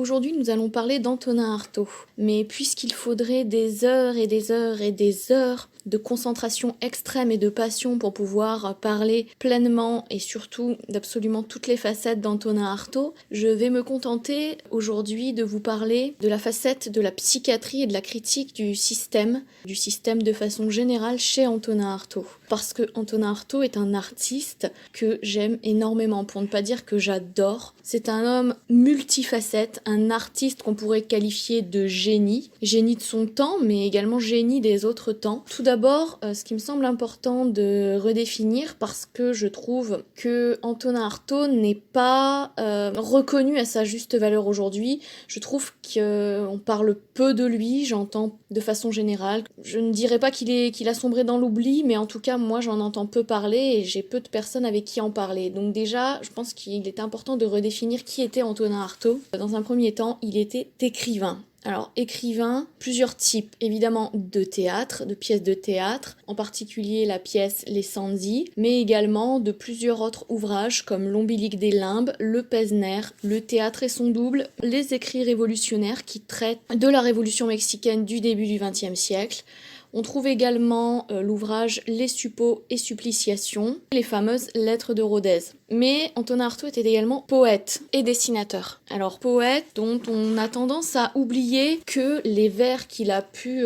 Aujourd'hui, nous allons parler d'Antonin Artaud. Mais puisqu'il faudrait des heures et des heures et des heures de concentration extrême et de passion pour pouvoir parler pleinement et surtout d'absolument toutes les facettes d'Antonin Artaud, je vais me contenter aujourd'hui de vous parler de la facette de la psychiatrie et de la critique du système de façon générale chez Antonin Artaud. Parce que Antonin Artaud est un artiste que j'aime énormément, pour ne pas dire que j'adore. C'est un homme multifacette, un artiste qu'on pourrait qualifier de génie de son temps, mais également génie des autres temps. Tout d'abord, ce qui me semble important de redéfinir, parce que je trouve que Antonin Artaud n'est pas reconnu à sa juste valeur aujourd'hui. Je trouve qu'on parle peu de lui, j'entends de façon générale. Je ne dirais pas qu'il a sombré dans l'oubli, mais en tout cas, moi, j'en entends peu parler et j'ai peu de personnes avec qui en parler. Donc déjà, je pense qu'il est important de redéfinir qui était Antonin Artaud. Dans un premier temps, il était écrivain. Alors, écrivain, plusieurs types, évidemment de théâtre, de pièces de théâtre, en particulier la pièce Les Sanzi, mais également de plusieurs autres ouvrages comme L'Ombilique des Limbes, Le Pesner, Le Théâtre et son double, les écrits révolutionnaires qui traitent de la révolution mexicaine du début du XXe siècle. On trouve également l'ouvrage Les Suppôts et Suppliciations, les fameuses lettres de Rodez. Mais Antonin Artaud était également poète et dessinateur. Alors poète dont on a tendance à oublier que les vers qu'il a pu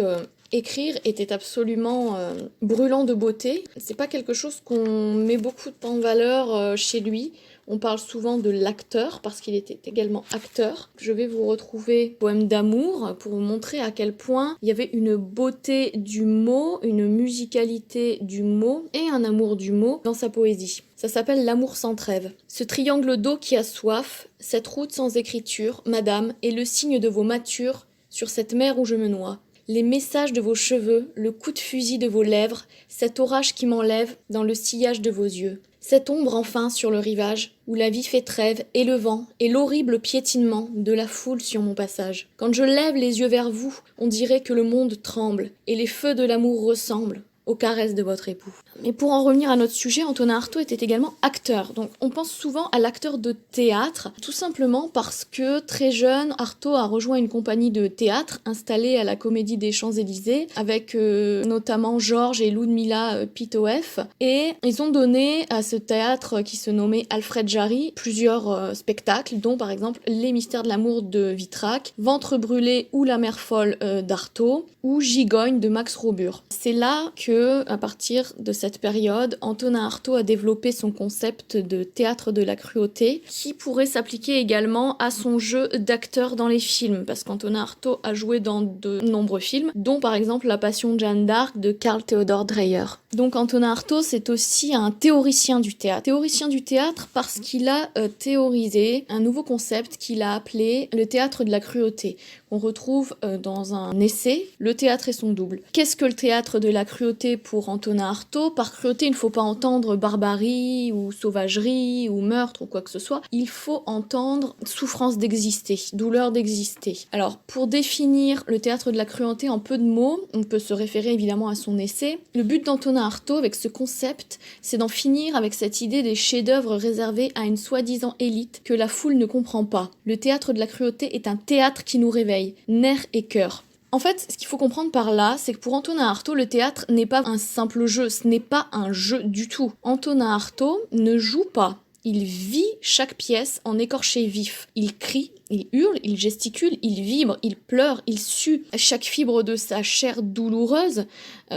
écrire étaient absolument brûlants de beauté. C'est pas quelque chose qu'on met beaucoup en valeur chez lui. On parle souvent de l'acteur, parce qu'il était également acteur. Je vais vous retrouver Poème d'amour pour vous montrer à quel point il y avait une beauté du mot, une musicalité du mot et un amour du mot dans sa poésie. Ça s'appelle L'amour sans trêve. Ce triangle d'eau qui a soif, cette route sans écriture, madame, est le signe de vos matures sur cette mer où je me noie. Les messages de vos cheveux, le coup de fusil de vos lèvres, cet orage qui m'enlève dans le sillage de vos yeux. Cette ombre enfin sur le rivage, où la vie fait trêve, et le vent, et l'horrible piétinement de la foule sur mon passage. Quand je lève les yeux vers vous, on dirait que le monde tremble, et les feux de l'amour ressemblent aux caresses de votre époux. Mais pour en revenir à notre sujet, Antonin Artaud était également acteur. Donc on pense souvent à l'acteur de théâtre, tout simplement parce que très jeune, Artaud a rejoint une compagnie de théâtre installée à la Comédie des Champs-Élysées, avec notamment Georges et Ludmilla Pitoef. Et ils ont donné à ce théâtre qui se nommait Alfred Jarry plusieurs spectacles, dont par exemple Les Mystères de l'amour de Vitrac, Ventre brûlé ou La mer folle d'Artaud, ou Gigogne de Max Robur. C'est là que, à partir de cette période, Antonin Artaud a développé son concept de théâtre de la cruauté, qui pourrait s'appliquer également à son jeu d'acteur dans les films, parce qu'Antonin Artaud a joué dans de nombreux films, dont par exemple La Passion de Jeanne d'Arc de Karl Theodor Dreyer. Donc Antonin Artaud, c'est aussi un théoricien du théâtre. Théoricien du théâtre parce qu'il a théorisé un nouveau concept qu'il a appelé le théâtre de la cruauté. On retrouve dans un essai, Le théâtre et son double. Qu'est-ce que le théâtre de la cruauté pour Antonin Artaud? Par cruauté, il ne faut pas entendre barbarie ou sauvagerie ou meurtre ou quoi que ce soit. Il faut entendre souffrance d'exister, douleur d'exister. Alors, pour définir le théâtre de la cruauté en peu de mots, on peut se référer évidemment à son essai. Le but d'Antonin Artaud avec ce concept, c'est d'en finir avec cette idée des chefs-d'œuvre réservés à une soi-disant élite que la foule ne comprend pas. Le théâtre de la cruauté est un théâtre qui nous réveille, nerfs et cœur. En fait, ce qu'il faut comprendre par là, c'est que pour Antonin Artaud, le théâtre n'est pas un simple jeu, ce n'est pas un jeu du tout. Antonin Artaud ne joue pas, il vit chaque pièce en écorché vif. Il crie, il hurle, il gesticule, il vibre, il pleure, il sue. Chaque fibre de sa chair douloureuse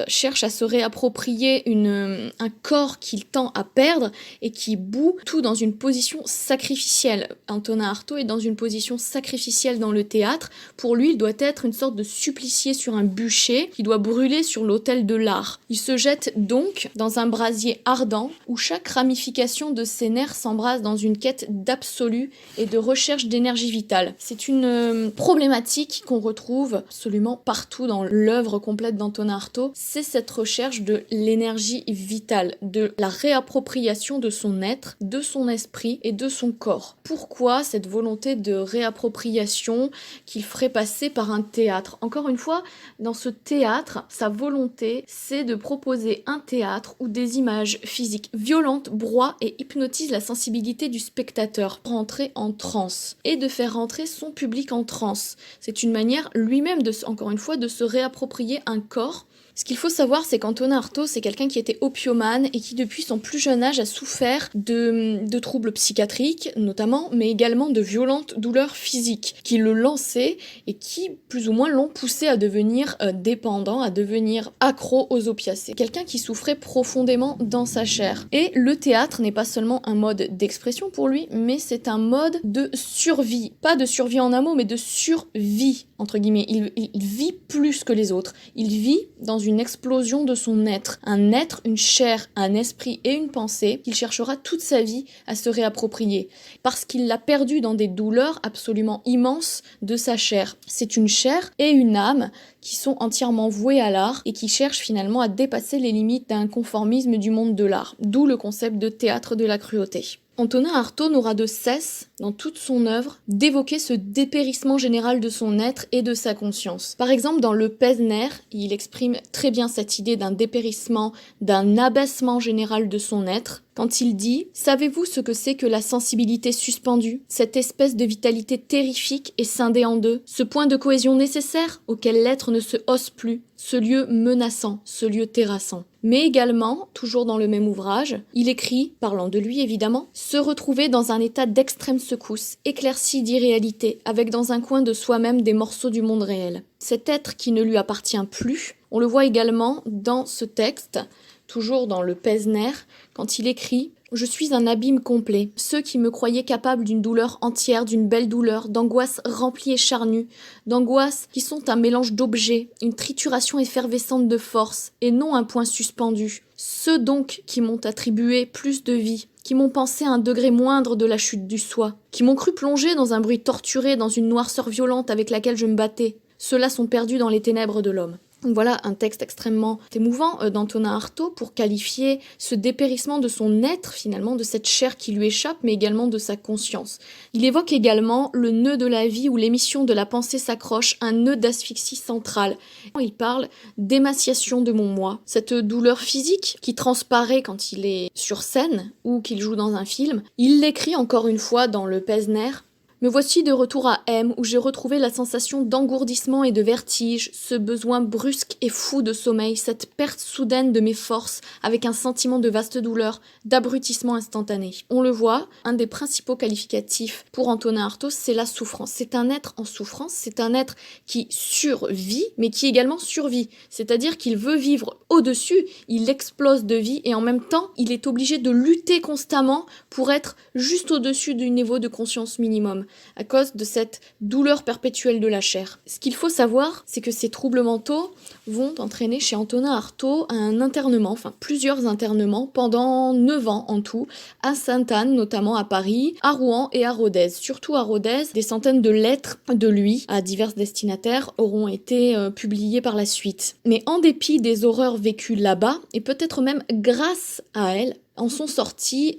cherche à se réapproprier un corps qu'il tend à perdre et qui bout, tout dans une position sacrificielle. Antonin Artaud est dans une position sacrificielle dans le théâtre. Pour lui, il doit être une sorte de supplicié sur un bûcher qui doit brûler sur l'autel de l'art. Il se jette donc dans un brasier ardent où chaque ramification de ses nerfs s'embrase dans une quête d'absolu et de recherche d'énergie vitale. C'est une problématique qu'on retrouve absolument partout dans l'œuvre complète d'Antonin Artaud. C'est cette recherche de l'énergie vitale, de la réappropriation de son être, de son esprit et de son corps. Pourquoi cette volonté de réappropriation qu'il ferait passer par un théâtre? Encore une fois, dans ce théâtre, sa volonté, c'est de proposer un théâtre où des images physiques violentes broient et hypnotisent la sensibilité du spectateur pour entrer en transe et de faire faire rentrer son public en transe. C'est une manière lui-même, encore une fois, de se réapproprier un corps. Ce qu'il faut savoir, c'est qu'Antonin Artaud, c'est quelqu'un qui était opiomane et qui, depuis son plus jeune âge, a souffert de troubles psychiatriques, notamment, mais également de violentes douleurs physiques, qui le lançaient et qui, plus ou moins, l'ont poussé à devenir dépendant, à devenir accro aux opiacés. Quelqu'un qui souffrait profondément dans sa chair. Et le théâtre n'est pas seulement un mode d'expression pour lui, mais c'est un mode de survie. Pas de survie en un mot, mais de survie, entre guillemets. Il vit plus que les autres. Il vit dans une explosion de son être. Un être, une chair, un esprit et une pensée qu'il cherchera toute sa vie à se réapproprier. Parce qu'il l'a perdu dans des douleurs absolument immenses de sa chair. C'est une chair et une âme qui sont entièrement vouées à l'art et qui cherchent finalement à dépasser les limites d'un conformisme du monde de l'art. D'où le concept de théâtre de la cruauté. Antonin Artaud n'aura de cesse, dans toute son œuvre, d'évoquer ce dépérissement général de son être et de sa conscience. Par exemple, dans Le Pesner, il exprime très bien cette idée d'un dépérissement, d'un abaissement général de son être, quand il dit « Savez-vous ce que c'est que la sensibilité suspendue, cette espèce de vitalité terrifique et scindée en deux, ce point de cohésion nécessaire auquel l'être ne se hausse plus, ce lieu menaçant, ce lieu terrassant ». Mais également, toujours dans le même ouvrage, il écrit, parlant de lui évidemment, « Se retrouver dans un état d'extrême secousse, éclairci d'irréalité, avec dans un coin de soi-même des morceaux du monde réel. » Cet être qui ne lui appartient plus, on le voit également dans ce texte, toujours dans Le Pesner, quand il écrit « Je suis un abîme complet. Ceux qui me croyaient capable d'une douleur entière, d'une belle douleur, d'angoisses remplies et charnues, d'angoisses qui sont un mélange d'objets, une trituration effervescente de force, et non un point suspendu. Ceux donc qui m'ont attribué plus de vie, qui m'ont pensé à un degré moindre de la chute du soi, qui m'ont cru plongé dans un bruit torturé, dans une noirceur violente avec laquelle je me battais, ceux-là sont perdus dans les ténèbres de l'homme. » Donc voilà un texte extrêmement émouvant d'Antonin Artaud pour qualifier ce dépérissement de son être finalement, de cette chair qui lui échappe, mais également de sa conscience. Il évoque également le nœud de la vie où l'émission de la pensée s'accroche, un nœud d'asphyxie centrale. Il parle d'émaciation de mon moi, cette douleur physique qui transparaît quand il est sur scène ou qu'il joue dans un film. Il l'écrit encore une fois dans Le Pesner. Me voici de retour à M, où j'ai retrouvé la sensation d'engourdissement et de vertige, ce besoin brusque et fou de sommeil, cette perte soudaine de mes forces, avec un sentiment de vaste douleur, d'abrutissement instantané. On le voit, un des principaux qualificatifs pour Antonin Artaud, c'est la souffrance. C'est un être en souffrance, c'est un être qui survit, mais qui également survit. C'est-à-dire qu'il veut vivre au-dessus, il explose de vie, et en même temps, il est obligé de lutter constamment pour être juste au-dessus du niveau de conscience minimum, à cause de cette douleur perpétuelle de la chair. Ce qu'il faut savoir, c'est que ces troubles mentaux vont entraîner chez Antonin Artaud un internement, enfin plusieurs internements, pendant 9 ans en tout, à Sainte-Anne, notamment à Paris, à Rouen et à Rodez. Surtout à Rodez, des centaines de lettres de lui à divers destinataires auront été publiées par la suite. Mais en dépit des horreurs vécues là-bas, et peut-être même grâce à elles, en sont sorties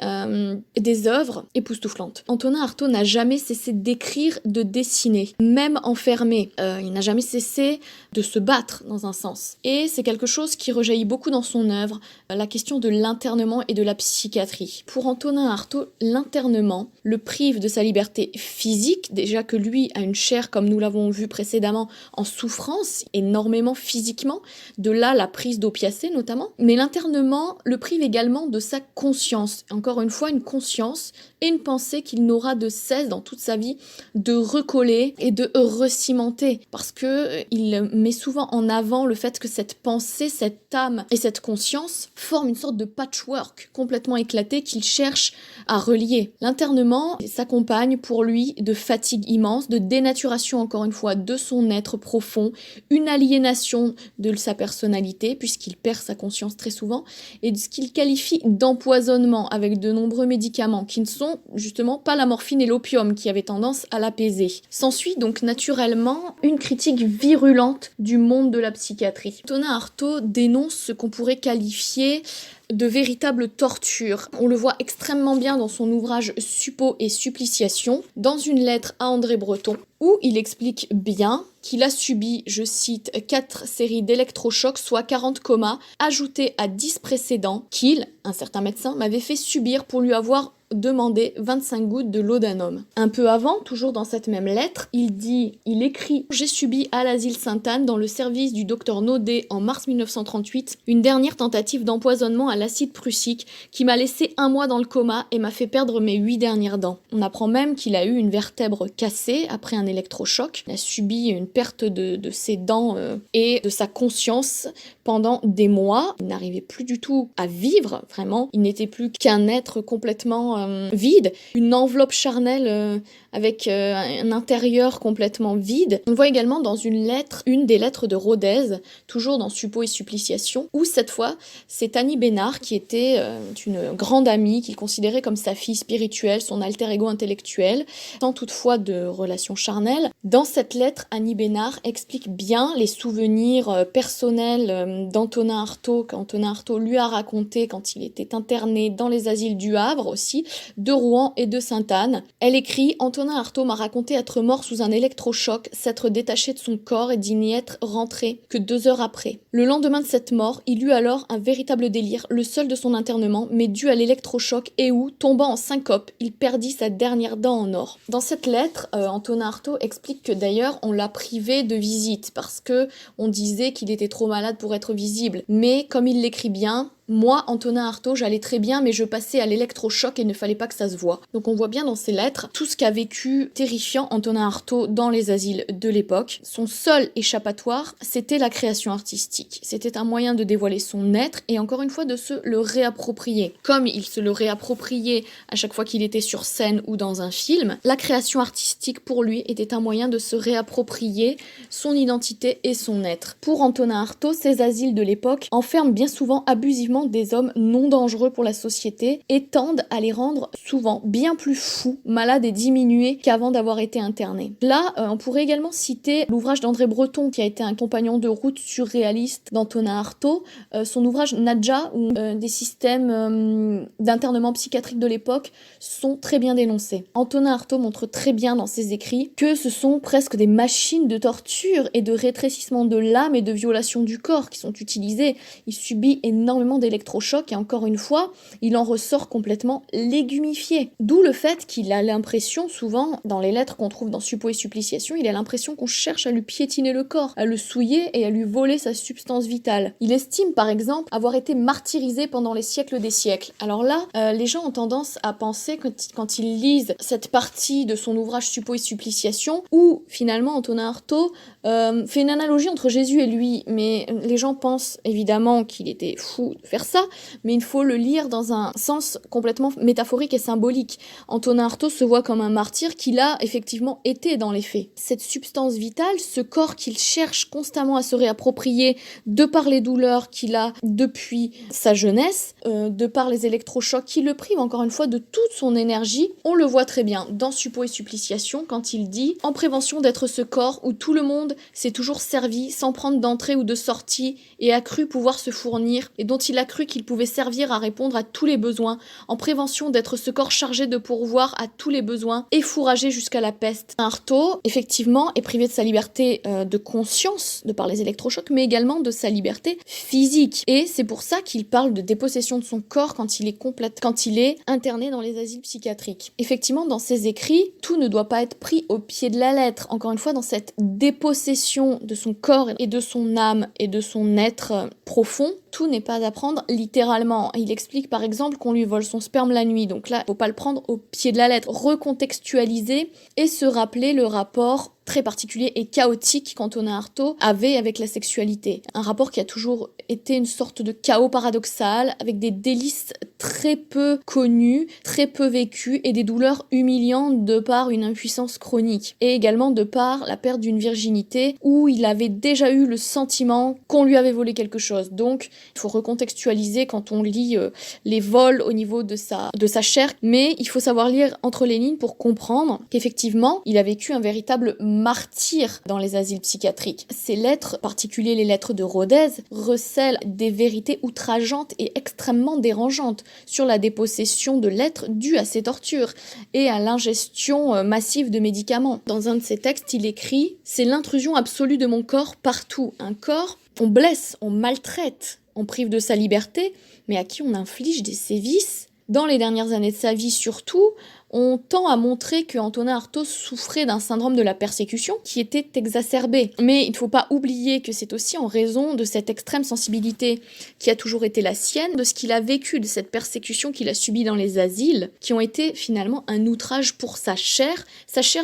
des œuvres époustouflantes. Antonin Artaud n'a jamais cessé d'écrire, de dessiner, même enfermé. Il n'a jamais cessé de se battre, dans un sens. Et c'est quelque chose qui rejaillit beaucoup dans son œuvre, la question de l'internement et de la psychiatrie. Pour Antonin Artaud, l'internement le prive de sa liberté physique, déjà que lui a une chair, comme nous l'avons vu précédemment, en souffrance, énormément physiquement, de là la prise d'opiacés notamment, mais l'internement le prive également de sa conscience, encore une fois une conscience et une pensée qu'il n'aura de cesse dans toute sa vie de recoller et de recimenter, parce que il met souvent en avant le fait que cette pensée, cette âme et cette conscience forment une sorte de patchwork complètement éclaté qu'il cherche à relier. L'internement s'accompagne pour lui de fatigue immense, de dénaturation encore une fois de son être profond, une aliénation de sa personnalité puisqu'il perd sa conscience très souvent, et de ce qu'il qualifie d'empoisonnement avec de nombreux médicaments qui ne sont justement pas la morphine et l'opium qui avaient tendance à l'apaiser. S'ensuit donc naturellement une critique virulente du monde de la psychiatrie. Antonin Artaud dénonce ce qu'on pourrait qualifier de véritable torture. On le voit extrêmement bien dans son ouvrage Suppôt et suppliciation, dans une lettre à André Breton, où il explique bien qu'il a subi, je cite, 4 séries d'électrochocs, soit 40 comas, ajoutés à 10 précédents, qu'il, un certain médecin, m'avait fait subir pour lui avoir demander 25 gouttes de laudanum. Un peu avant, toujours dans cette même lettre, il écrit « J'ai subi à l'asile Sainte-Anne, dans le service du docteur Naudet en mars 1938, une dernière tentative d'empoisonnement à l'acide prussique qui m'a laissé 1 mois dans le coma et m'a fait perdre mes 8 dernières dents. » On apprend même qu'il a eu une vertèbre cassée après un électrochoc. Il a subi une perte de ses dents et de sa conscience pendant des mois. Il n'arrivait plus du tout à vivre, vraiment. Il n'était plus qu'un être complètement vide, une enveloppe charnelle avec un intérieur complètement vide. On voit également dans une des lettres de Rodez, toujours dans Suppôt et Suppliciation, où cette fois, c'est Annie Bénard qui était une grande amie, qu'il considérait comme sa fille spirituelle, son alter ego intellectuel, sans toutefois de relation charnelle. Dans cette lettre, Annie Bénard explique bien les souvenirs personnels d'Antonin Artaud, qu'Antonin Artaud lui a raconté quand il était interné dans les asiles du Havre aussi, de Rouen et de Sainte-Anne. Elle écrit « Antonin Artaud m'a raconté être mort sous un électrochoc, s'être détaché de son corps et d'y n'y être rentré que 2 heures après. Le lendemain de cette mort, il eut alors un véritable délire, le seul de son internement, mais dû à l'électrochoc et où, tombant en syncope, il perdit sa dernière dent en or. » Dans cette lettre, Antonin Artaud explique que d'ailleurs on l'a privé de visite parce que on disait qu'il était trop malade pour être visible. Mais comme il l'écrit bien, moi, Antonin Artaud, j'allais très bien, mais je passais à l'électrochoc et il ne fallait pas que ça se voie. Donc on voit bien dans ses lettres tout ce qu'a vécu terrifiant Antonin Artaud dans les asiles de l'époque. Son seul échappatoire, c'était la création artistique. C'était un moyen de dévoiler son être et encore une fois de se le réapproprier. Comme il se le réappropriait à chaque fois qu'il était sur scène ou dans un film, la création artistique pour lui était un moyen de se réapproprier son identité et son être. Pour Antonin Artaud, ces asiles de l'époque enferment bien souvent abusivement des hommes non dangereux pour la société et tendent à les rendre souvent bien plus fous, malades et diminués qu'avant d'avoir été internés. Là, on pourrait également citer l'ouvrage d'André Breton, qui a été un compagnon de route surréaliste d'Antonin Artaud, son ouvrage Nadja, où des systèmes d'internement psychiatrique de l'époque sont très bien dénoncés. Antonin Artaud montre très bien dans ses écrits que ce sont presque des machines de torture et de rétrécissement de l'âme et de violation du corps qui sont utilisées. Il subit énormément d'électrochocs et encore une fois, il en ressort complètement légumifié. D'où le fait qu'il a l'impression, souvent, dans les lettres qu'on trouve dans Suppôt et Suppliciation, il a l'impression qu'on cherche à lui piétiner le corps, à le souiller et à lui voler sa substance vitale. Il estime, par exemple, avoir été martyrisé pendant les siècles des siècles. Alors là, les gens ont tendance à penser que quand ils lisent cette partie de son ouvrage Suppôt et Suppliciation, où finalement Antonin Artaud fait une analogie entre Jésus et lui, mais les gens pensent évidemment qu'il était fou de faire ça, mais il faut le lire dans un sens complètement métaphorique et symbolique. Antonin Artaud se voit comme un martyr qu'il a effectivement été dans les faits. Cette substance vitale, ce corps qu'il cherche constamment à se réapproprier de par les douleurs qu'il a depuis sa jeunesse, de par les électrochocs qui le privent encore une fois de toute son énergie, on le voit très bien dans Suppôt et Suppliciation quand il dit « En prévention d'être ce corps où tout le monde s'est toujours servi sans prendre d'entrée ou de sortie et a cru pouvoir se fournir et dont il a cru qu'il pouvait servir à répondre à tous les besoins, en prévention d'être ce corps chargé de pourvoir à tous les besoins et fourragé jusqu'à la peste. » Artaud, effectivement, est privé de sa liberté de conscience de par les électrochocs, mais également de sa liberté physique. Et c'est pour ça qu'il parle de dépossession de son corps quand il est interné dans les asiles psychiatriques. Effectivement, dans ses écrits, tout ne doit pas être pris au pied de la lettre. Encore une fois, dans cette dépossession de son corps et de son âme et de son être profond, tout n'est pas à prendre littéralement. Il explique par exemple qu'on lui vole son sperme la nuit, donc là, faut pas le prendre au pied de la lettre. Recontextualiser et se rappeler le rapport très particulier et chaotique qu'Antonin Artaud avait avec la sexualité. Un rapport qui a toujours été une sorte de chaos paradoxal, avec des délices très peu connus, très peu vécus, et des douleurs humiliantes de par une impuissance chronique. Et également de par la perte d'une virginité, où il avait déjà eu le sentiment qu'on lui avait volé quelque chose. Donc, il faut recontextualiser quand on lit les vols au niveau de sa chair, mais il faut savoir lire entre les lignes pour comprendre qu'effectivement, il a vécu un véritable martyr dans les asiles psychiatriques. Ces lettres, en particulier les lettres de Rodez, recèlent des vérités outrageantes et extrêmement dérangeantes sur la dépossession de l'être due à ces tortures et à l'ingestion massive de médicaments. Dans un de ses textes, il écrit « C'est l'intrusion absolue de mon corps partout. Un corps, on blesse, on maltraite, on prive de sa liberté, mais à qui on inflige des sévices Dans les dernières années de sa vie surtout, on tend à montrer que Antonin Artaud souffrait d'un syndrome de la persécution qui était exacerbé. Mais il ne faut pas oublier que c'est aussi en raison de cette extrême sensibilité qui a toujours été la sienne, de ce qu'il a vécu, de cette persécution qu'il a subie dans les asiles, qui ont été finalement un outrage pour sa chair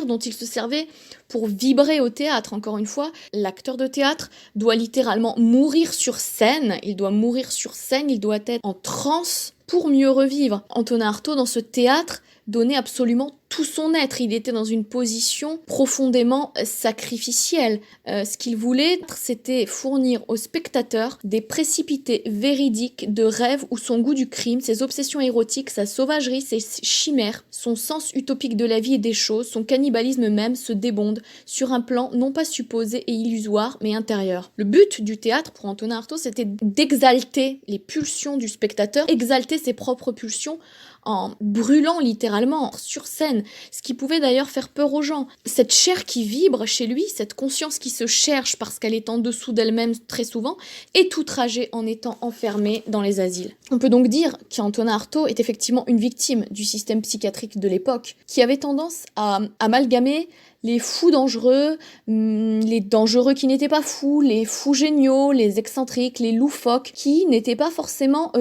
dont il se servait pour vibrer au théâtre. Encore une fois, l'acteur de théâtre doit littéralement mourir sur scène, il doit être en transe pour mieux revivre. Antonin Artaud, dans ce théâtre, donnait absolument tout son être. Il était dans une position profondément sacrificielle. Ce qu'il voulait, c'était fournir aux spectateurs des précipités véridiques de rêves où son goût du crime, ses obsessions érotiques, sa sauvagerie, ses chimères, son sens utopique de la vie et des choses, son cannibalisme même se débondent sur un plan non pas supposé et illusoire, mais intérieur. Le but du théâtre pour Antonin Artaud, c'était d'exalter les pulsions du spectateur, exalter ses propres pulsions en brûlant littéralement sur scène, ce qui pouvait d'ailleurs faire peur aux gens. Cette chair qui vibre chez lui, cette conscience qui se cherche parce qu'elle est en dessous d'elle-même très souvent, est outragée en étant enfermée dans les asiles. On peut donc dire qu'Antonin Artaud est effectivement une victime du système psychiatrique de l'époque, qui avait tendance à amalgamer les fous dangereux, les dangereux qui n'étaient pas fous, les fous géniaux, les excentriques, les loufoques, qui n'étaient pas forcément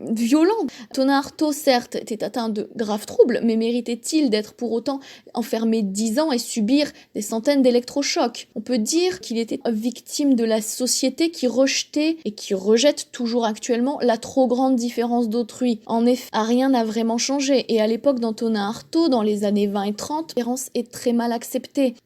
violents. Antonin Artaud, certes, était atteint de graves troubles, mais méritait-il d'être pour autant enfermé 10 ans et subir des centaines d'électrochocs? On peut dire qu'il était victime de la société qui rejetait et qui rejette toujours actuellement la trop grande différence d'autrui. En effet, rien n'a vraiment changé, et à l'époque d'Antonin Artaud, dans les années 20 et 30, la différence est très mal acceptée.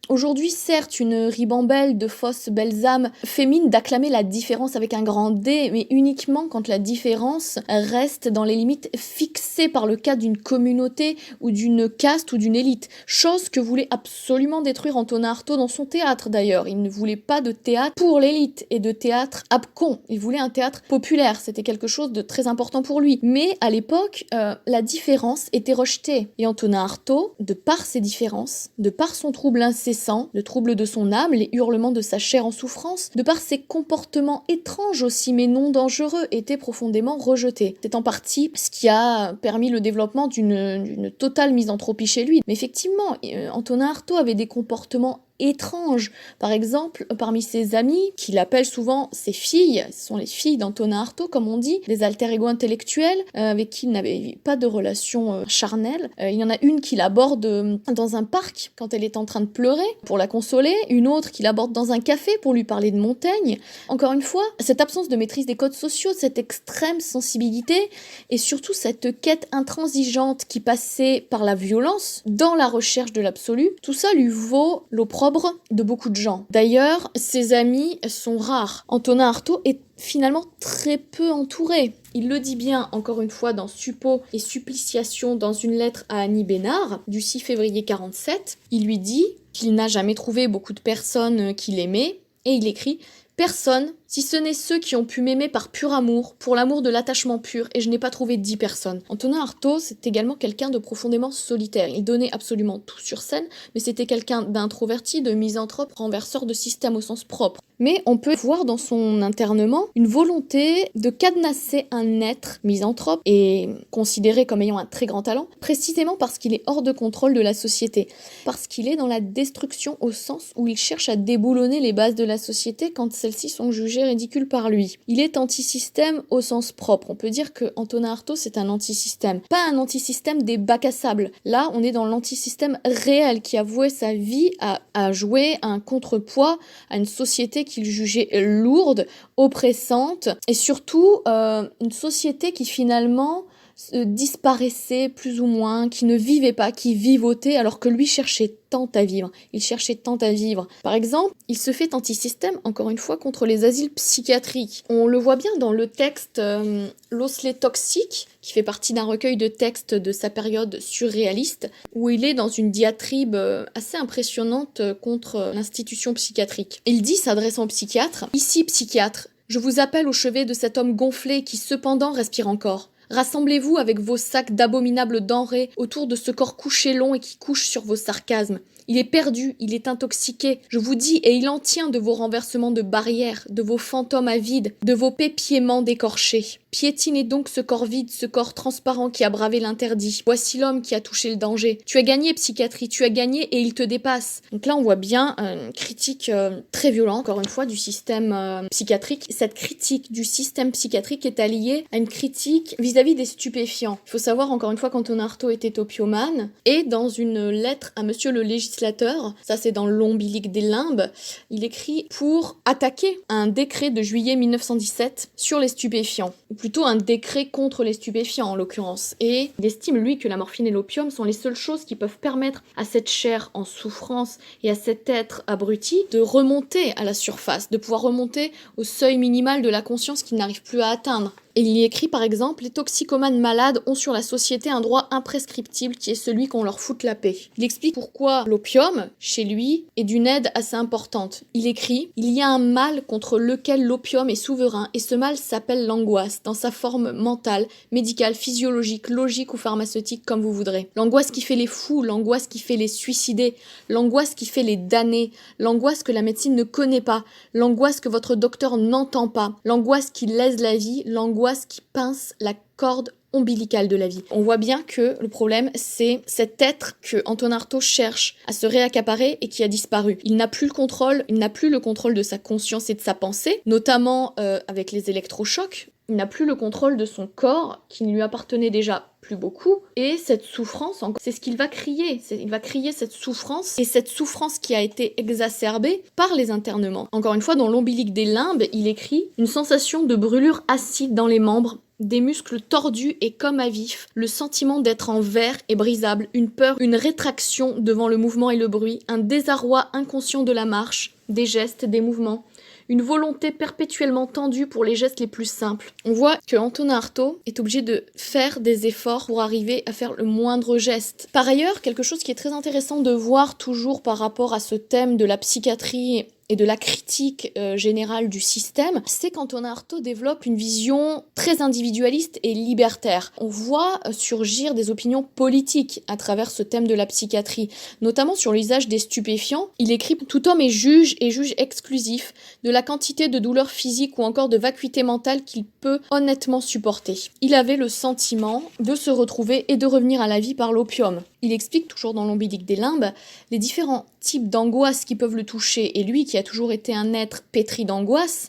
Aujourd'hui, certes, une ribambelle de fausses belles âmes fait mine d'acclamer la différence avec un grand D, mais uniquement quand la différence reste dans les limites fixées par le cadre d'une communauté ou d'une caste ou d'une élite. Chose que voulait absolument détruire Antonin Artaud dans son théâtre d'ailleurs. Il ne voulait pas de théâtre pour l'élite et de théâtre abcon. Il voulait un théâtre populaire. C'était quelque chose de très important pour lui. Mais à l'époque, la différence était rejetée. Et Antonin Artaud, de par ses différences, de par son trouble incessant, le trouble de son âme, les hurlements de sa chair en souffrance, de par ses comportements étranges aussi mais non dangereux, était profondément rejeté. C'est en partie ce qui a permis le développement d'une totale misanthropie chez lui. Mais effectivement, Antonin Artaud avait des comportements étrange. Par exemple, parmi ses amis, qu'il appelle souvent ses filles, ce sont les filles d'Antonin Artaud, comme on dit, des alter-ego intellectuels, avec qui il n'avait pas de relation charnelle. Il y en a une qu'il aborde dans un parc, quand elle est en train de pleurer, pour la consoler, une autre qu'il aborde dans un café pour lui parler de Montaigne. Encore une fois, cette absence de maîtrise des codes sociaux, cette extrême sensibilité, et surtout cette quête intransigeante qui passait par la violence, dans la recherche de l'absolu, tout ça lui vaut l'opprobre de beaucoup de gens. D'ailleurs, ses amis sont rares. Antonin Artaud est finalement très peu entouré. Il le dit bien, encore une fois, dans Suppôt et Suppliciation, dans une lettre à Annie Bénard, du 6 février 47. Il lui dit qu'il n'a jamais trouvé beaucoup de personnes qui l'aimaient, et il écrit « Personne, si ce n'est ceux qui ont pu m'aimer par pur amour, pour l'amour de l'attachement pur, et je n'ai pas trouvé 10 personnes. » Antonin Artaud, c'est également quelqu'un de profondément solitaire. Il donnait absolument tout sur scène, mais c'était quelqu'un d'introverti, de misanthrope, renverseur de système au sens propre. Mais on peut voir dans son internement une volonté de cadenasser un être misanthrope et considéré comme ayant un très grand talent, précisément parce qu'il est hors de contrôle de la société, parce qu'il est dans la destruction au sens où il cherche à déboulonner les bases de la société quand celles-ci sont jugées ridicules par lui. Il est anti-système au sens propre. On peut dire que Antonin Artaud, c'est un anti-système. Pas un anti-système des bacs à sable. Là, on est dans l'anti-système réel qui a voué sa vie à jouer un contrepoids à une société qu'il jugeait lourde, oppressante, et surtout une société qui finalement disparaissait plus ou moins, qui ne vivait pas, qui vivotait alors que lui cherchait tant à vivre. Il cherchait tant à vivre. Par exemple, il se fait anti-système, encore une fois, contre les asiles psychiatriques. On le voit bien dans le texte L'Osselet toxique, qui fait partie d'un recueil de textes de sa période surréaliste, où il est dans une diatribe assez impressionnante contre l'institution psychiatrique. Il dit, s'adressant au psychiatre, « Ici, psychiatre, je vous appelle au chevet de cet homme gonflé qui cependant respire encore. Rassemblez-vous avec vos sacs d'abominables denrées autour de ce corps couché long et qui couche sur vos sarcasmes. Il est perdu, il est intoxiqué, je vous dis, et il en tient de vos renversements de barrières, de vos fantômes avides, de vos pépiements d'écorchés. » Piétinez donc ce corps vide, ce corps transparent qui a bravé l'interdit. Voici l'homme qui a touché le danger. Tu as gagné, psychiatrie, tu as gagné et il te dépasse. Donc là, on voit bien une critique très violente, encore une fois, du système psychiatrique. Cette critique du système psychiatrique est alliée à une critique vis-à-vis des stupéfiants. Il faut savoir, encore une fois, qu'Antonin Artaud était opiomane, et dans une lettre à monsieur le législateur, ça c'est dans l'Ombilique des Limbes, il écrit pour attaquer un décret de juillet 1917 sur les stupéfiants, ou plutôt un décret contre les stupéfiants en l'occurrence. Et il estime, lui, que la morphine et l'opium sont les seules choses qui peuvent permettre à cette chair en souffrance et à cet être abruti de remonter à la surface, de pouvoir remonter au seuil minimal de la conscience qu'il n'arrive plus à atteindre. Et il y écrit par exemple: les toxicomanes malades ont sur la société un droit imprescriptible qui est celui qu'on leur foute la paix. Il explique pourquoi l'opium, chez lui, est d'une aide assez importante. Il écrit: il y a un mal contre lequel l'opium est souverain, et ce mal s'appelle l'angoisse, dans sa forme mentale, médicale, physiologique, logique ou pharmaceutique, comme vous voudrez. L'angoisse qui fait les fous, l'angoisse qui fait les suicider, l'angoisse qui fait les damner, l'angoisse que la médecine ne connaît pas, l'angoisse que votre docteur n'entend pas, l'angoisse qui lèse la vie, l'angoisse qui pince la corde ombilicale de la vie. On voit bien que le problème, c'est cet être que Antonin Artaud cherche à se réaccaparer et qui a disparu. Il n'a plus le contrôle de sa conscience et de sa pensée, notamment avec les électrochocs. Il n'a plus le contrôle de son corps, qui ne lui appartenait déjà plus beaucoup, et cette souffrance, c'est ce qu'il va crier. Il va crier cette souffrance, et cette souffrance qui a été exacerbée par les internements. Encore une fois, dans l'Ombilique des Limbes, il écrit « une sensation de brûlure acide dans les membres, des muscles tordus et comme à vif, le sentiment d'être en verre et brisable, une peur, une rétraction devant le mouvement et le bruit, un désarroi inconscient de la marche, des gestes, des mouvements, une volonté perpétuellement tendue pour les gestes les plus simples. » On voit que Antonin Artaud est obligé de faire des efforts pour arriver à faire le moindre geste. Par ailleurs, quelque chose qui est très intéressant de voir toujours par rapport à ce thème de la psychiatrie et de la critique générale du système, c'est qu'Antonin Artaud développe une vision très individualiste et libertaire. On voit surgir des opinions politiques à travers ce thème de la psychiatrie, notamment sur l'usage des stupéfiants. Il écrit « Tout homme est juge et juge exclusif de la quantité de douleur physique ou encore de vacuité mentale qu'il peut honnêtement supporter. Il avait le sentiment de se retrouver et de revenir à la vie par l'opium. » Il explique, toujours dans l'Ombilique des Limbes, les différents types d'angoisse qui peuvent le toucher, et lui qui a toujours été un être pétri d'angoisse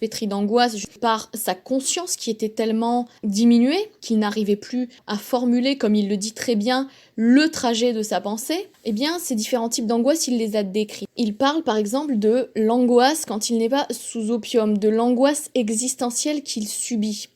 par sa conscience qui était tellement diminuée qu'il n'arrivait plus à formuler, comme il le dit très bien, le trajet de sa pensée, eh bien ces différents types d'angoisse, il les a décrits. Il parle par exemple de l'angoisse quand il n'est pas sous opium, de l'angoisse existentielle qu'il subit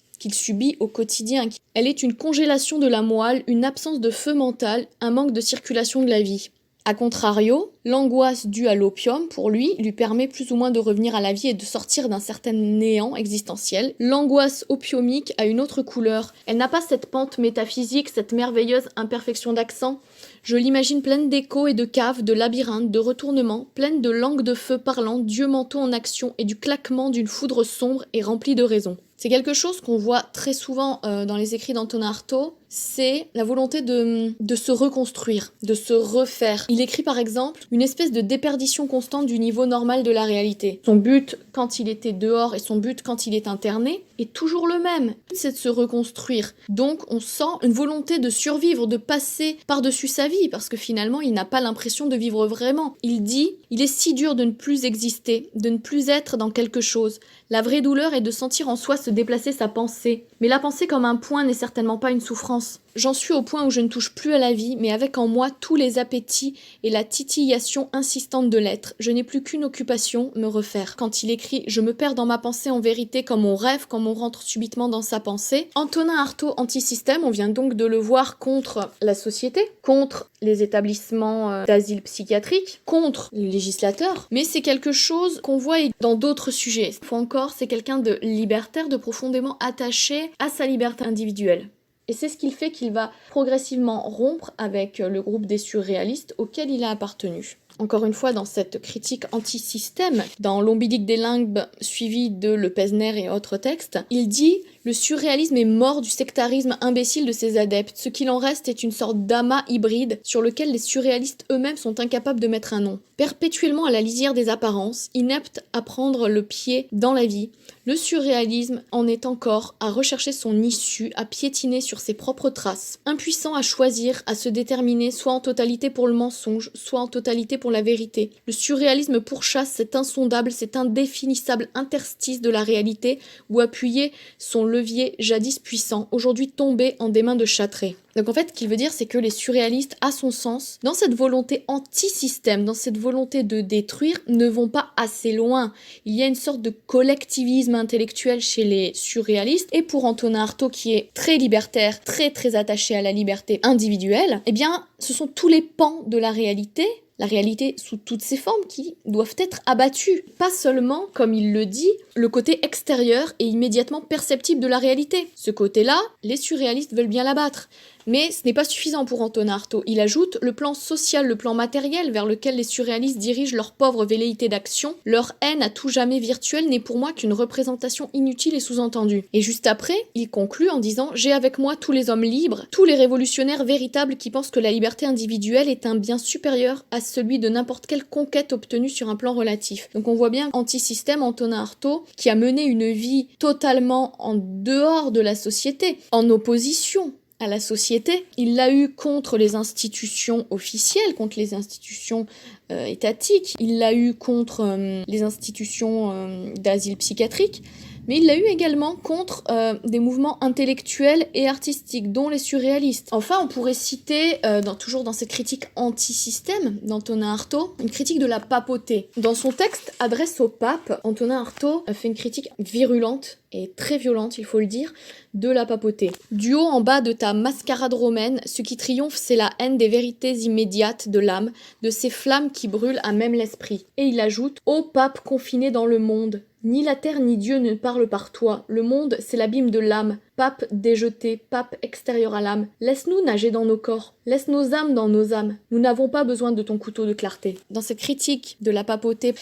au quotidien. Elle est une congélation de la moelle, une absence de feu mental, un manque de circulation de la vie. A contrario, l'angoisse due à l'opium, pour lui permet plus ou moins de revenir à la vie et de sortir d'un certain néant existentiel. L'angoisse opiomique a une autre couleur. Elle n'a pas cette pente métaphysique, cette merveilleuse imperfection d'accent. Je l'imagine pleine d'échos et de caves, de labyrinthes, de retournements, pleine de langues de feu parlant, d'yeux mentaux en action et du claquement d'une foudre sombre et remplie de raison. C'est quelque chose qu'on voit très souvent dans les écrits d'Antonin Artaud, c'est la volonté de se reconstruire, de se refaire. Il écrit par exemple une espèce de déperdition constante du niveau normal de la réalité. Son but quand il était dehors et son but quand il est interné est toujours le même, c'est de se reconstruire. Donc on sent une volonté de survivre, de passer par-dessus sa vie, parce que finalement il n'a pas l'impression de vivre vraiment. Il dit « Il est si dur de ne plus exister, de ne plus être dans quelque chose. La vraie douleur est de sentir en soi se déplacer sa pensée. Mais la pensée comme un point n'est certainement pas une souffrance. J'en suis au point où je ne touche plus à la vie, mais avec en moi tous les appétits et la titillation insistante de l'être. Je n'ai plus qu'une occupation, me refaire. » Quand il écrit « Je me perds dans ma pensée en vérité comme on rêve, comme on rentre subitement dans sa pensée », Antonin Artaud anti-système, on vient donc de le voir contre la société, contre les établissements d'asile psychiatrique, contre le législateur, mais c'est quelque chose qu'on voit dans d'autres sujets. Une fois encore, c'est quelqu'un de libertaire, de profondément attaché à sa liberté individuelle. Et c'est ce qui fait qu'il va progressivement rompre avec le groupe des surréalistes auquel il a appartenu. Encore une fois, dans cette critique anti-système, dans l'Ombilique des Limbes suivi de Le Pesner et autres textes, il dit « Le surréalisme est mort du sectarisme imbécile de ses adeptes. Ce qu'il en reste est une sorte d'amas hybride sur lequel les surréalistes eux-mêmes sont incapables de mettre un nom. Perpétuellement à la lisière des apparences, ineptes à prendre le pied dans la vie, Le surréalisme en est encore à rechercher son issue, à piétiner sur ses propres traces, impuissant à choisir, à se déterminer soit en totalité pour le mensonge, soit en totalité pour la vérité. Le surréalisme pourchasse cet insondable, cet indéfinissable interstice de la réalité où appuyer son levier jadis puissant, aujourd'hui tombé en des mains de Châtré. Donc en fait, ce qu'il veut dire, c'est que les surréalistes, à son sens, dans cette volonté anti-système, dans cette volonté de détruire, ne vont pas assez loin. Il y a une sorte de collectivisme intellectuel chez les surréalistes, et pour Antonin Artaud, qui est très libertaire, très très attaché à la liberté individuelle, eh bien, ce sont tous les pans de la réalité sous toutes ses formes qui doivent être abattues. Pas seulement, comme il le dit, le côté extérieur et immédiatement perceptible de la réalité. Ce côté-là, les surréalistes veulent bien l'abattre. Mais ce n'est pas suffisant pour Antonin Artaud. Il ajoute le plan social, le plan matériel vers lequel les surréalistes dirigent leur pauvre velléité d'action. Leur haine à tout jamais virtuelle n'est pour moi qu'une représentation inutile et sous-entendue. Et juste après, il conclut en disant « J'ai avec moi tous les hommes libres, tous les révolutionnaires véritables qui pensent que la liberté individuelle est un bien supérieur à celui de n'importe quelle conquête obtenue sur un plan relatif. » Donc on voit bien anti-système Antonin Artaud qui a mené une vie totalement en dehors de la société, en opposition à la société. Il l'a eu contre les institutions officielles, contre les institutions étatiques, il l'a eu contre les institutions d'asile psychiatrique, mais il l'a eu également contre des mouvements intellectuels et artistiques, dont les surréalistes. Enfin, on pourrait citer, toujours dans cette critique anti-système d'Antonin Artaud, une critique de la papauté. Dans son texte Adresse au pape, Antonin Artaud fait une critique virulente et très violente, il faut le dire, de la papauté. Du haut en bas de ta mascarade romaine, ce qui triomphe, c'est la haine des vérités immédiates de l'âme, de ces flammes qui brûlent à même l'esprit. Et il ajoute « Ô pape confiné dans le monde, ni la terre ni Dieu ne parlent par toi. Le monde, c'est l'abîme de l'âme. Pape déjeté, pape extérieur à l'âme. Laisse-nous nager dans nos corps. Laisse nos âmes dans nos âmes. Nous n'avons pas besoin de ton couteau de clarté. » Dans cette critique de la papauté,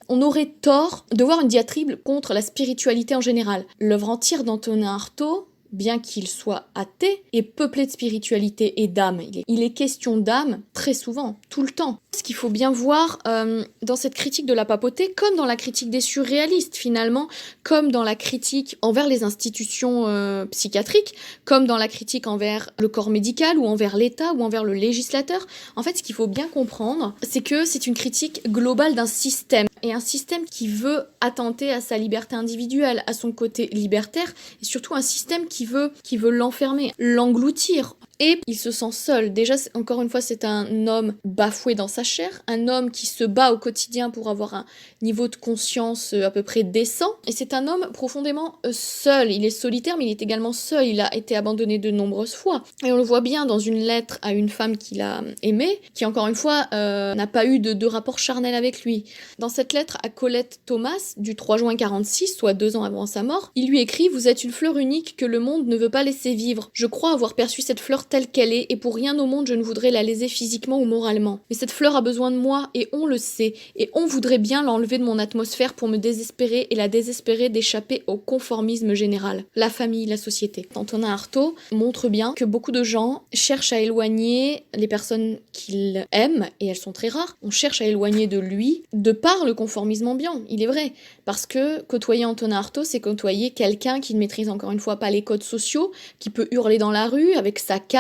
on aurait tort de voir une diatribe contre la spiritualité en général. L'œuvre entière d'Antonin Artaud, bien qu'il soit athée, est peuplée de spiritualité et d'âme. Il est question d'âme très souvent, tout le temps. Ce qu'il faut bien voir dans cette critique de la papauté, comme dans la critique des surréalistes finalement, comme dans la critique envers les institutions psychiatriques, comme dans la critique envers le corps médical ou envers l'État ou envers le législateur, en fait ce qu'il faut bien comprendre, c'est que c'est une critique globale d'un système. Et un système qui veut attenter à sa liberté individuelle, à son côté libertaire, et surtout un système qui veut l'enfermer, l'engloutir. Et il se sent seul. Déjà, encore une fois, c'est un homme bafoué dans sa chair, un homme qui se bat au quotidien pour avoir un niveau de conscience à peu près décent. Et c'est un homme profondément seul. Il est solitaire, mais il est également seul. Il a été abandonné de nombreuses fois. Et on le voit bien dans une lettre à une femme qu'il a aimée, qui encore une fois n'a pas eu de rapport charnel avec lui. Dans cette lettre à Colette Thomas, du 3 juin 46, soit 2 ans avant sa mort, il lui écrit « Vous êtes une fleur unique que le monde ne veut pas laisser vivre. Je crois avoir perçu cette fleur telle qu'elle est, et pour rien au monde je ne voudrais la léser physiquement ou moralement. Mais cette fleur a besoin de moi, et on le sait, et on voudrait bien l'enlever de mon atmosphère pour me désespérer et la désespérer d'échapper au conformisme général. La famille, la société. » Antonin Artaud montre bien que beaucoup de gens cherchent à éloigner les personnes qu'ils aiment, et elles sont très rares, on cherche à éloigner de lui, de par le conformisme ambiant, il est vrai. Parce que côtoyer Antonin Artaud, c'est côtoyer quelqu'un qui ne maîtrise encore une fois pas les codes sociaux, qui peut hurler dans la rue avec sa canne,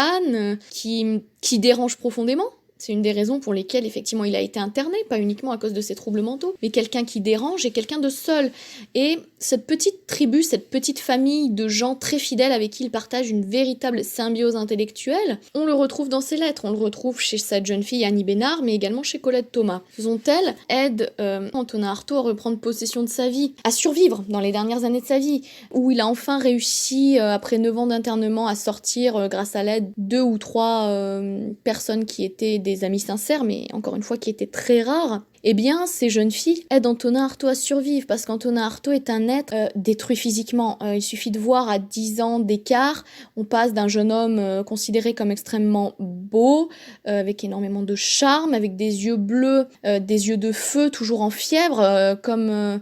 qui dérange profondément. C'est une des raisons pour lesquelles, effectivement, il a été interné, pas uniquement à cause de ses troubles mentaux, mais quelqu'un qui dérange et quelqu'un de seul. Et cette petite tribu, cette petite famille de gens très fidèles avec qui il partage une véritable symbiose intellectuelle, on le retrouve dans ses lettres. On le retrouve chez cette jeune fille Annie Bénard, mais également chez Colette Thomas. Faisons-elles aide Antonin Artaud à reprendre possession de sa vie, à survivre dans les dernières années de sa vie, où il a enfin réussi, après 9 ans d'internement, à sortir, grâce à l'aide 2 ou 3 personnes qui étaient des amis sincères, mais encore une fois qui étaient très rares. Eh bien, ces jeunes filles aident Antonin Artaud à survivre, parce qu'Antonin Artaud est un être détruit physiquement. Il suffit de voir à 10 ans d'écart, on passe d'un jeune homme considéré comme extrêmement beau, avec énormément de charme, avec des yeux bleus, des yeux de feu, toujours en fièvre, comme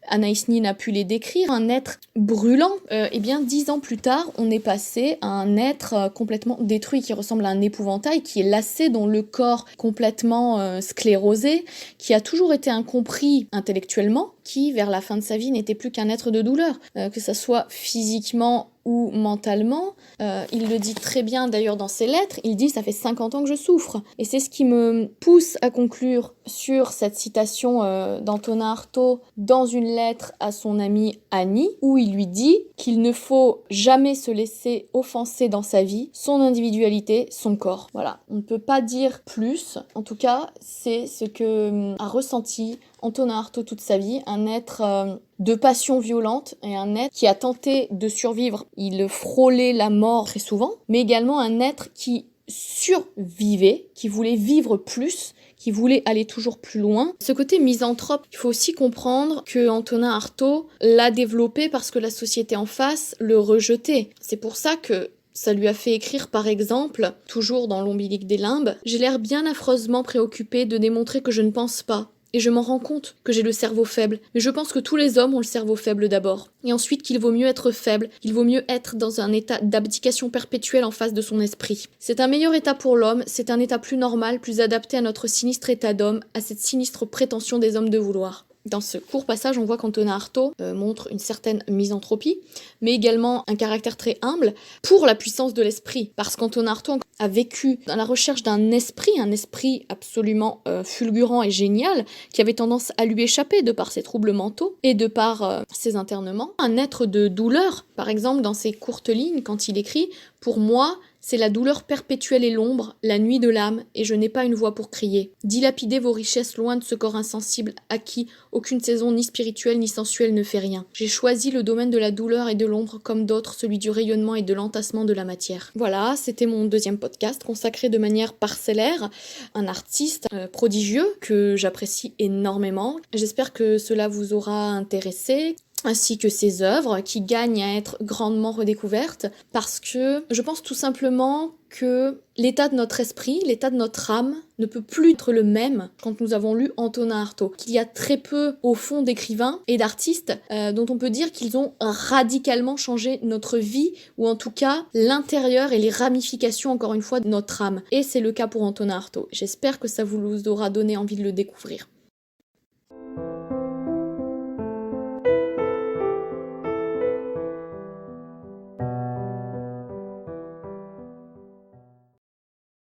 Anaïs Nin a pu les décrire, un être brûlant. Et bien 10 ans plus tard, on est passé à un être complètement détruit, qui ressemble à un épouvantail, qui est lassé, dont le corps complètement sclérosé, qui a toujours été incompris intellectuellement, qui, vers la fin de sa vie, n'était plus qu'un être de douleur, que ça soit physiquement ou mentalement. Il le dit très bien d'ailleurs dans ses lettres, il dit « ça fait 50 ans que je souffre ». Et c'est ce qui me pousse à conclure sur cette citation d'Antonin Artaud dans une lettre à son amie Annie, où il lui dit qu'il ne faut jamais se laisser offenser dans sa vie, son individualité, son corps. Voilà, on ne peut pas dire plus. En tout cas, c'est ce que a ressenti Antonin Artaud toute sa vie, un être de passion violente et un être qui a tenté de survivre. Il frôlait la mort très souvent, mais également un être qui survivait, qui voulait vivre plus, qui voulait aller toujours plus loin. Ce côté misanthrope, il faut aussi comprendre que Antonin Artaud l'a développé parce que la société en face le rejetait. C'est pour ça que ça lui a fait écrire par exemple, toujours dans l'ombilique des limbes, « J'ai l'air bien affreusement préoccupé de démontrer que je ne pense pas. Et je m'en rends compte que j'ai le cerveau faible, mais je pense que tous les hommes ont le cerveau faible d'abord. Et ensuite qu'il vaut mieux être faible, qu'il vaut mieux être dans un état d'abdication perpétuelle en face de son esprit. C'est un meilleur état pour l'homme, c'est un état plus normal, plus adapté à notre sinistre état d'homme, à cette sinistre prétention des hommes de vouloir. » Dans ce court passage, on voit qu'Antonin Artaud montre une certaine misanthropie, mais également un caractère très humble pour la puissance de l'esprit. Parce qu'Antonin Artaud a vécu dans la recherche d'un esprit absolument fulgurant et génial, qui avait tendance à lui échapper de par ses troubles mentaux et de par ses internements. Un être de douleur, par exemple dans ses courtes lignes, quand il écrit « Pour moi, c'est la douleur perpétuelle et l'ombre, la nuit de l'âme, et je n'ai pas une voix pour crier. Dilapidez vos richesses loin de ce corps insensible à qui aucune saison ni spirituelle ni sensuelle ne fait rien. J'ai choisi le domaine de la douleur et de l'ombre comme d'autres, celui du rayonnement et de l'entassement de la matière. » Voilà, c'était mon deuxième podcast consacré de manière parcellaire à un artiste prodigieux que j'apprécie énormément. J'espère que cela vous aura intéressé, ainsi que ses œuvres, qui gagnent à être grandement redécouvertes, parce que je pense tout simplement que l'état de notre esprit, l'état de notre âme ne peut plus être le même quand nous avons lu Antonin Artaud. Qu'il y a très peu, au fond, d'écrivains et d'artistes dont on peut dire qu'ils ont radicalement changé notre vie, ou en tout cas l'intérieur et les ramifications, encore une fois, de notre âme. Et c'est le cas pour Antonin Artaud. J'espère que ça vous aura donné envie de le découvrir.